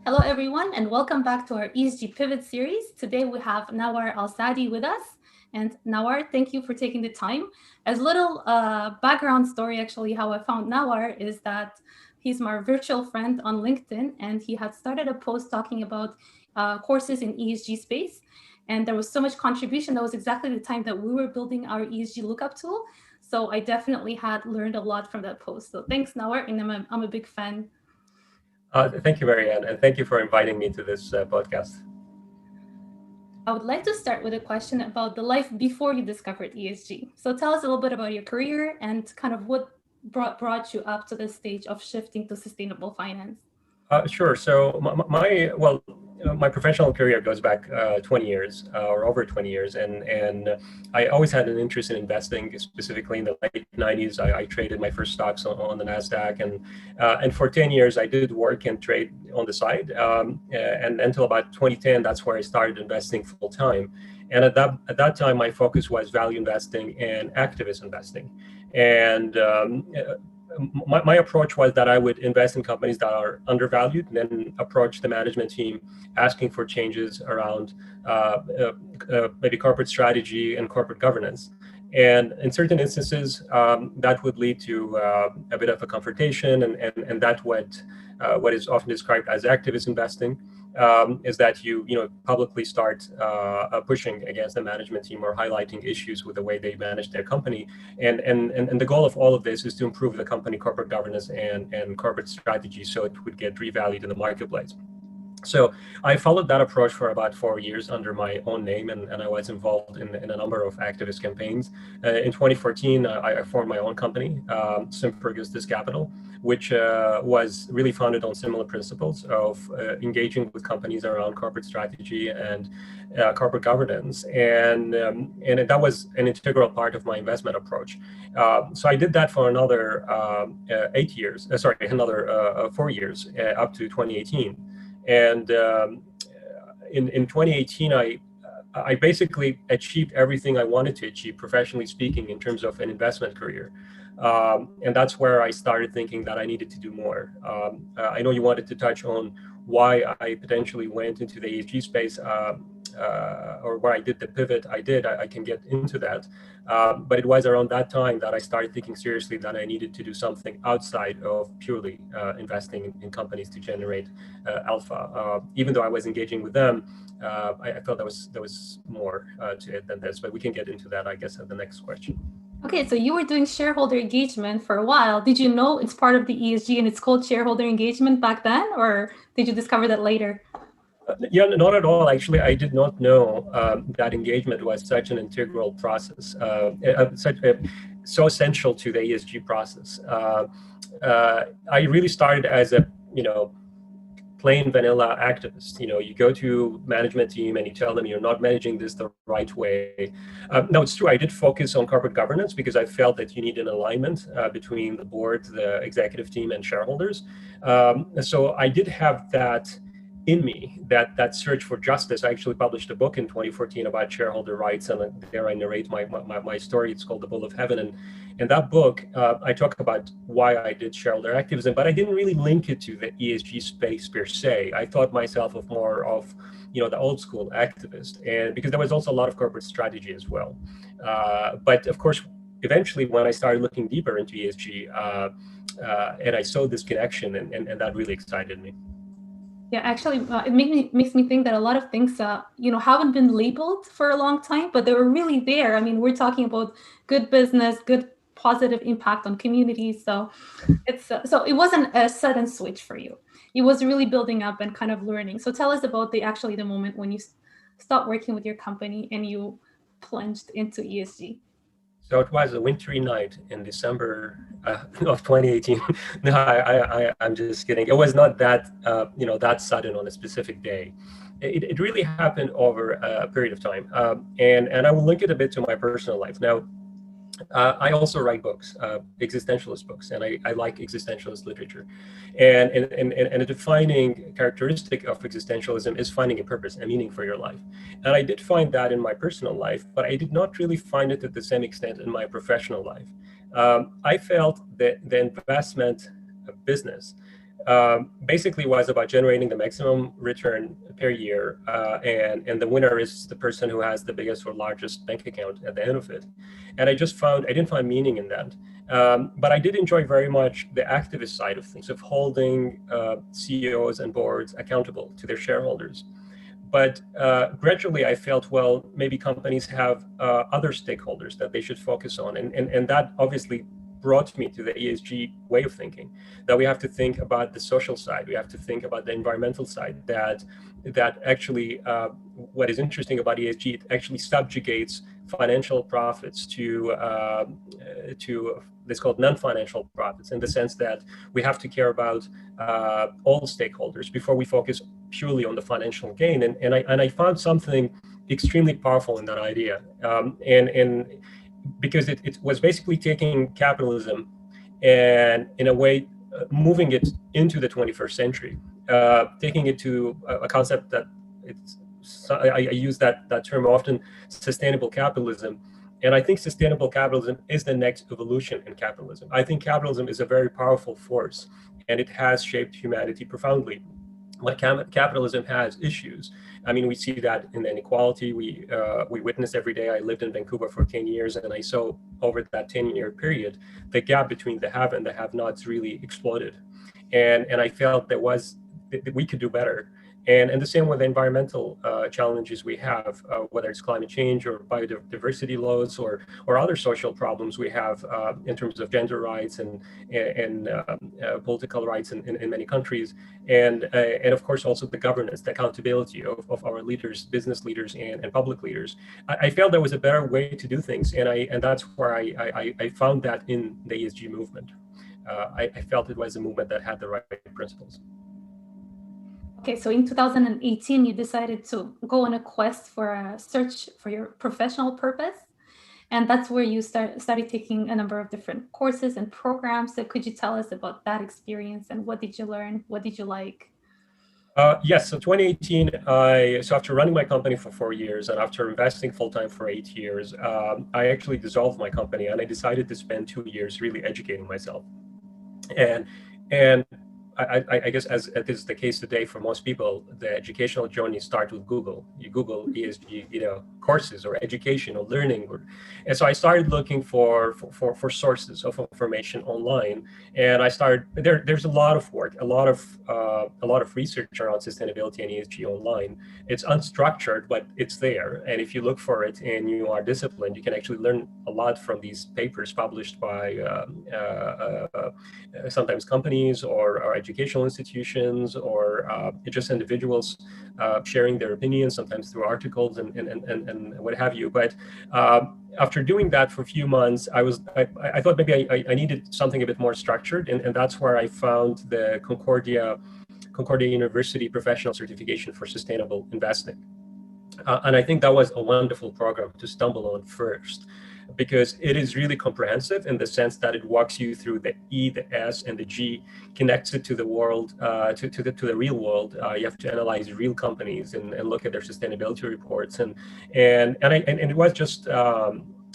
Hello, everyone, and welcome back to our ESG Pivot series. Today we have Nawar Alsaadi with us. And Nawar, thank you for taking the time. As little background story, actually, how I found Nawar is that he's my virtual friend on LinkedIn, and he had started a post talking about courses in ESG space. And there was so much contribution. That was exactly the time that we were building our ESG lookup tool. So I definitely had learned a lot from that post. So thanks, Nawar, and I'm a big fan. Thank you, Marianne, and thank you for inviting me to this podcast. I would like to start with a question about the life before you discovered ESG. So tell us a little bit about your career and kind of what brought you up to the stage of shifting to sustainable finance. Sure. So my professional career goes back 20 years or over 20 years, and I always had an interest in investing. Specifically in the late 90s, I traded my first stocks on the Nasdaq, and for 10 years I did work and trade on the side, and until about 2010, that's where I started investing full time. And at that time, my focus was value investing and activist investing, and my approach was that I would invest in companies that are undervalued, and then approach the management team asking for changes around maybe corporate strategy and corporate governance. And in certain instances, that would lead to a bit of a confrontation, and that what is often described as activist investing. Is that you publicly start pushing against the management team or highlighting issues with the way they manage their company, and the goal of all of this is to improve the company corporate governance and corporate strategy so it would get revalued in the marketplace. So I followed that approach for about 4 years under my own name, and I was involved in a number of activist campaigns. In 2014, I formed my own company, Simper Augustus Capital, which was really founded on similar principles of engaging with companies around corporate strategy and corporate governance, and that was an integral part of my investment approach. So I did that for another 8 years, another 4 years, up to 2018. And in 2018, I basically achieved everything I wanted to achieve, professionally speaking, in terms of an investment career. And that's where I started thinking that I needed to do more. I know you wanted to touch on why I potentially went into the ESG space, or where I did the pivot I can get into that. But it was around that time that I started thinking seriously that I needed to do something outside of purely investing in companies to generate alpha. Even though I was engaging with them, I felt there was more to it than this. But we can get into that, I guess, at the next question. Okay, so you were doing shareholder engagement for a while. Did you know it's part of the ESG and it's called shareholder engagement back then, or did you discover that later? Yeah, not at all. Actually, I did not know that engagement was such an integral process, so essential to the ESG process. I really started as a plain vanilla activist. You go to management team and you tell them you're not managing this the right way. No, it's true. I did focus on corporate governance because I felt that you need an alignment between the board, the executive team, and shareholders. So I did have that in me, that search for justice. I actually published a book in 2014 about shareholder rights, and there I narrate my story. It's called The Bull of Heaven, and in that book I talk about why I did shareholder activism, but I didn't really link it to the ESG space per se. I thought myself of more of the old school activist, and because there was also a lot of corporate strategy as well. But of course, eventually when I started looking deeper into ESG, and I saw this connection, and that really excited me. Yeah, actually, it makes me think that a lot of things, haven't been labeled for a long time, but they were really there. I mean, we're talking about good business, good positive impact on communities. So so it wasn't a sudden switch for you. It was really building up and kind of learning. So tell us about the moment when you stopped working with your company and you plunged into ESG. So it was a wintry night in December of 2018. No, I'm just kidding. It was not that that sudden on a specific day. It really happened over a period of time, and I will link it a bit to my personal life. Now, I also write books, existentialist books, and I like existentialist literature. And a defining characteristic of existentialism is finding a purpose, a meaning for your life. And I did find that in my personal life, but I did not really find it to the same extent in my professional life. I felt that the investment business basically was about generating the maximum return per year, and the winner is the person who has the biggest or largest bank account at the end of it. And I didn't find meaning in that. But I did enjoy very much the activist side of things, of holding CEOs and boards accountable to their shareholders. But gradually I felt, well, maybe companies have other stakeholders that they should focus on. And that obviously brought me to the ESG way of thinking, that we have to think about the social side, we have to think about the environmental side, that actually what is interesting about ESG, it actually subjugates financial profits to let's call it non-financial profits, in the sense that we have to care about all stakeholders before we focus purely on the financial gain. And I found something extremely powerful in that idea, and because it was basically taking capitalism and in a way moving it into the 21st century, taking it to a concept that I use that term often, sustainable capitalism. And I think sustainable capitalism is the next evolution in capitalism. I think capitalism is a very powerful force, and it has shaped humanity profoundly. But capitalism has issues. I mean, we see that in the inequality we witness every day. I lived in Vancouver for 10 years, and I saw over that 10-year period, the gap between the have and the have-nots really exploded. And I felt that we could do better. And the same with the environmental challenges we have, whether it's climate change or biodiversity loss or other social problems we have in terms of gender rights and political rights in many countries, and of course also the governance, the accountability of our leaders, business leaders and public leaders. I felt there was a better way to do things, and that's where I found that in the ESG movement. I felt it was a movement that had the right principles. Okay, so in 2018, you decided to go on a quest for a search for your professional purpose. And that's where you started taking a number of different courses and programs. So could you tell us about that experience and what did you learn? What did you like? Yes, so 2018, so after running my company for 4 years and after investing full-time for 8 years, I actually dissolved my company, and I decided to spend 2 years really educating myself. And I guess as it is the case today for most people, the educational journey starts with Google. You Google ESG, courses or education or learning, and so I started looking for sources of information online. And I started there's a lot of work, a lot of research around sustainability and ESG online. It's unstructured, but it's there. And if you look for it and you are disciplined, you can actually learn a lot from these papers published by sometimes companies or educational institutions or just individuals sharing their opinions, sometimes through articles and what have you. But after doing that for a few months, I thought maybe I needed something a bit more structured, and that's where I found the Concordia University Professional Certification for Sustainable Investing. And I think that was a wonderful program to stumble on first, because it is really comprehensive in the sense that it walks you through the E, the S, and the G, connects it to the world, to the real world. You have to analyze real companies and look at their sustainability reports, and it was just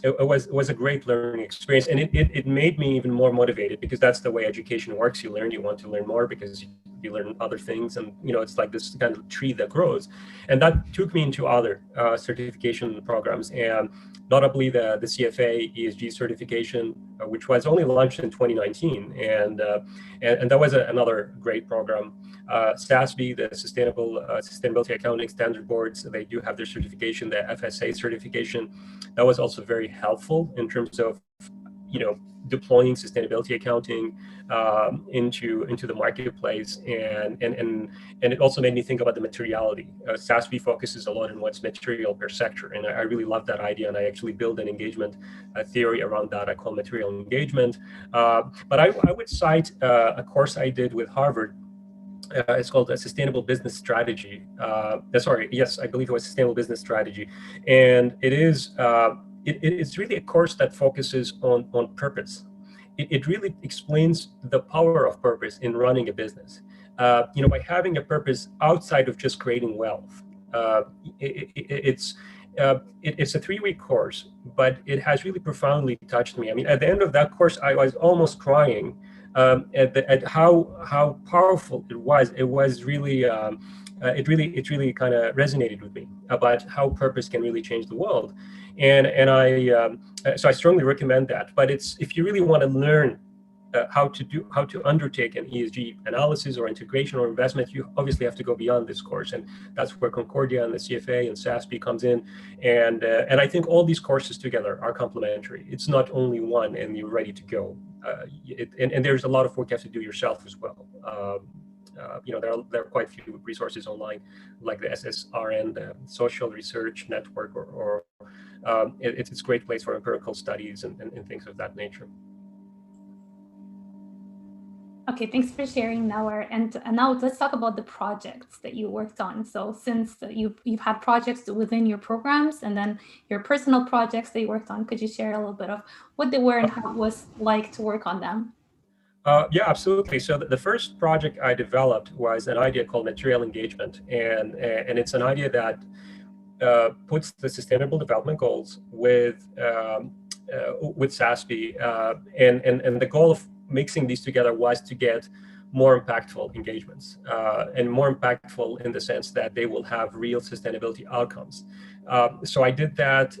it was a great learning experience, and it made me even more motivated, because that's the way education works. You want to learn more because you learn other things, and it's like this kind of tree that grows. And that took me into other certification programs, and notably the CFA ESG certification, which was only launched in 2019, and that was another great program. SASB, the Sustainability Accounting Standard Boards, they do have their certification, the FSA certification. That was also very helpful in terms of deploying sustainability accounting into the marketplace, and it also made me think about the materiality. SASB focuses a lot on what's material per sector, and I really love that idea, and I actually build an engagement theory around that I call material engagement. But I would cite a course I did with Harvard. It's called a Sustainable Business Strategy. Yes, I believe it was Sustainable Business Strategy, and it is. It's really a course that focuses on purpose. It really explains the power of purpose in running a business. By having a purpose outside of just creating wealth. It's a 3-week course, but it has really profoundly touched me. I mean, at the end of that course, I was almost crying at how powerful it was. It was really it really kind of resonated with me about how purpose can really change the world, and so I strongly recommend that. But it's, if you really want to learn how to undertake an ESG analysis or integration or investment, you obviously have to go beyond this course, and that's where Concordia and the CFA and SASB comes in, and I think all these courses together are complementary. It's not only one and you're ready to go, and there's a lot of work you have to do yourself as well. There are quite a few resources online, like the SSRN, the Social Research Network, or it's a great place for empirical studies and things of that nature. Okay, thanks for sharing, Nawar. And now let's talk about the projects that you worked on. So since you've had projects within your programs and then your personal projects that you worked on, could you share a little bit of what they were and how it was like to work on them? Yeah, absolutely. So the first project I developed was an idea called material engagement, and it's an idea that puts the Sustainable Development Goals with SASB, and the goal of mixing these together was to get more impactful engagements, and more impactful in the sense that they will have real sustainability outcomes. So I did that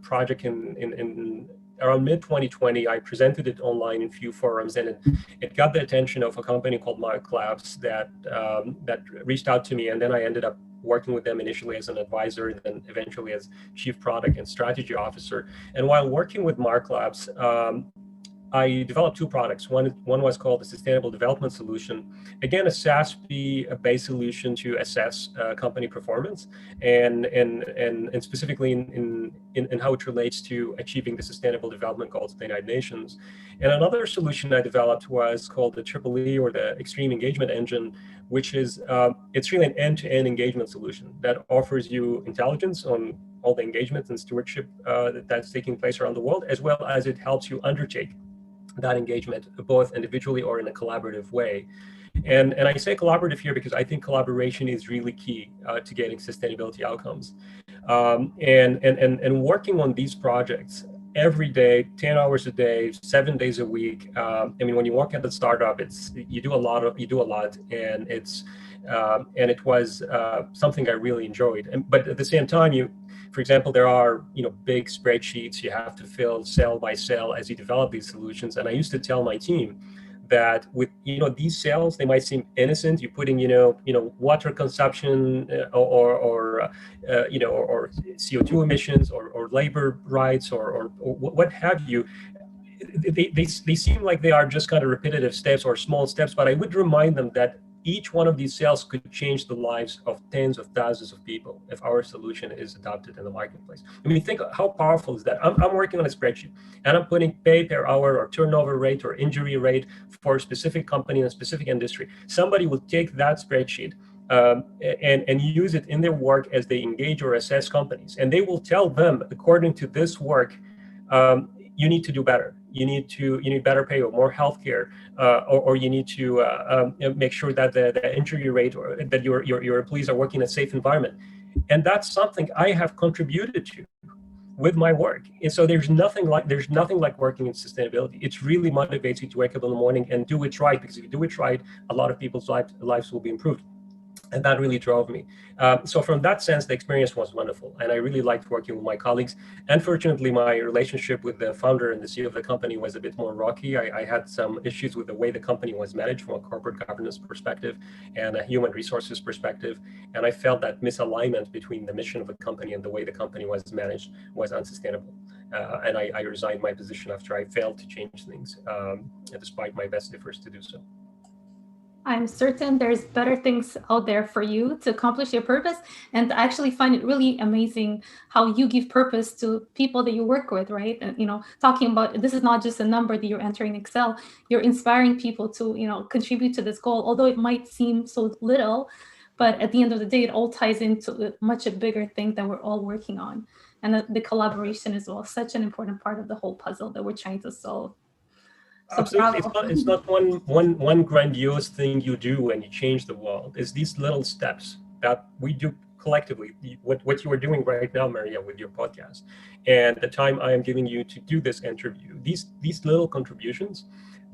project in around mid-2020. I presented it online in a few forums, and it got the attention of a company called Mark Labs that reached out to me, and then I ended up working with them initially as an advisor, and then eventually as chief product and strategy officer. And while working with Mark Labs, I developed two products. One was called the Sustainable Development Solution, again a SASB-based solution to assess company performance, and specifically in how it relates to achieving the Sustainable Development Goals of the United Nations. And another solution I developed was called the EEE, or the Extreme Engagement Engine, which is it's really an end-to-end engagement solution that offers you intelligence on all the engagements and stewardship that's taking place around the world, as well as it helps you undertake that engagement both individually or in a collaborative way. And I say collaborative here because I think collaboration is really key to getting sustainability outcomes. And working on these projects every day, 10 hours a day, 7 days a week. I mean, when you work at the startup, you do a lot, and it was something I really enjoyed. But at the same time, for example, there are big spreadsheets you have to fill cell by cell as you develop these solutions. And I used to tell my team that with these cells, they might seem innocent. You put in water consumption or CO2 emissions or labor rights or what have you. They seem like they are just kind of repetitive steps or small steps, but I would remind them that each one of these cells could change the lives of tens of thousands of people if our solution is adopted in the marketplace. I mean, think how powerful is that? I'm working on a spreadsheet, and I'm putting pay per hour or turnover rate or injury rate for a specific company in a specific industry. Somebody will take that spreadsheet and use it in their work as they engage or assess companies, and they will tell them, according to this work, you need to do better. You need better pay or more healthcare, or you need to make sure that the injury rate, or that your employees are working in a safe environment. And that's something I have contributed to with my work. And so there's nothing like working in sustainability. It really motivates you to wake up in the morning and do it right, because if you do it right, a lot of people's lives will be improved. And that really drove me. So from that sense, the experience was wonderful. And I really liked working with my colleagues. Unfortunately, my relationship with the founder and the CEO of the company was a bit more rocky. I had some issues with the way the company was managed from a corporate governance perspective and a human resources perspective. And I felt that misalignment between the mission of the company and the way the company was managed was unsustainable. And I resigned my position after I failed to change things, despite my best efforts to do so. I'm certain there's better things out there for you to accomplish your purpose. And I actually find it really amazing how you give purpose to people that you work with, right? And, talking about this is not just a number that you're entering in Excel, you're inspiring people to, contribute to this goal, although it might seem so little, but at the end of the day, it all ties into much a bigger thing that we're all working on. And the collaboration as well, such an important part of the whole puzzle that we're trying to solve. So absolutely, it's not one grandiose thing you do when you change the world. It's these little steps that we do collectively. What you are doing right now, Maria, with your podcast, and the time I am giving you to do this interview. These little contributions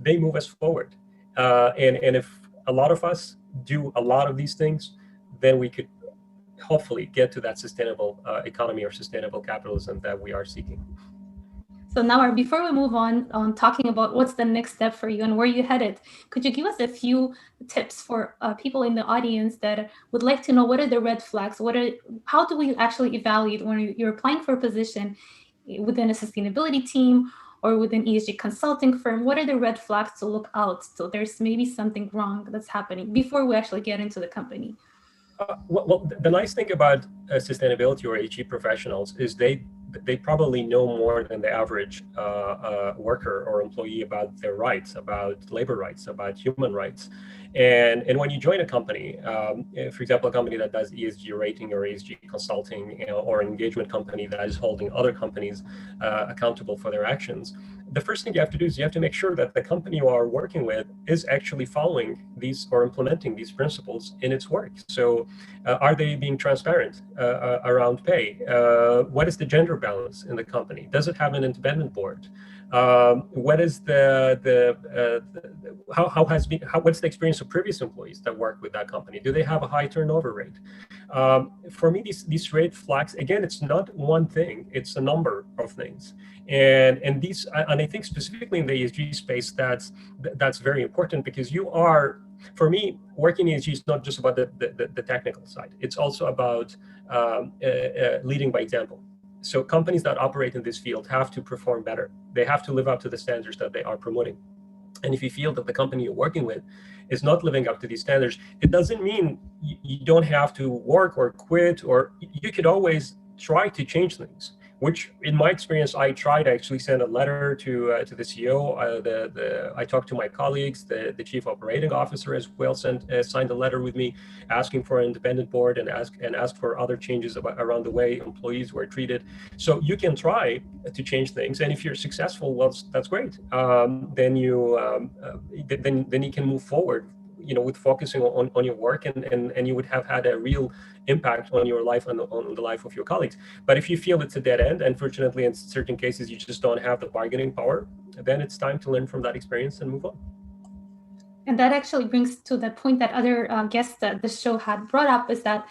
they move us forward. And if a lot of us do a lot of these things, then we could hopefully get to that sustainable economy or sustainable capitalism that we are seeking. So now, before we move on talking about what's the next step for you and where you're headed, could you give us a few tips for people in the audience that would like to know what are the red flags? How do we actually evaluate when you're applying for a position within a sustainability team or within ESG consulting firm? What are the red flags to look out? So there's maybe something wrong that's happening before we actually get into the company. Well, the nice thing about sustainability or ESG professionals is they probably know more than the average worker or employee about their rights, about labor rights, about human rights. And when you join a company, for example, a company that does ESG rating or ESG consulting, or an engagement company that is holding other companies accountable for their actions, the first thing you have to do is you have to make sure that the company you are working with is actually following these or implementing these principles in its work. So are they being transparent around pay? What is the gender balance in the company? Does it have an independent board? What is what's the experience of previous employees that work with that company? Do they have a high turnover rate? For me, these red flags, again, it's not one thing, it's a number of things. And I think specifically in the ESG space, that's very important, because for me, working in ESG is not just about the technical side. It's also about leading by example. So companies that operate in this field have to perform better. They have to live up to the standards that they are promoting. And if you feel that the company you're working with is not living up to these standards, it doesn't mean you don't have to work or quit, or you could always try to change things. Which, in my experience, I tried to actually send a letter to the CEO. I talked to my colleagues. The chief operating officer as well signed a letter with me, asking for an independent board and asked for other changes around the way employees were treated. So you can try to change things, and if you're successful, well, that's great. Then you can move forward, with focusing on your work, and you would have had a real impact on your life and on the life of your colleagues. But if you feel it's a dead end, unfortunately, in certain cases, you just don't have the bargaining power, then it's time to learn from that experience and move on. And that actually brings to the point that other guests that the show had brought up, is that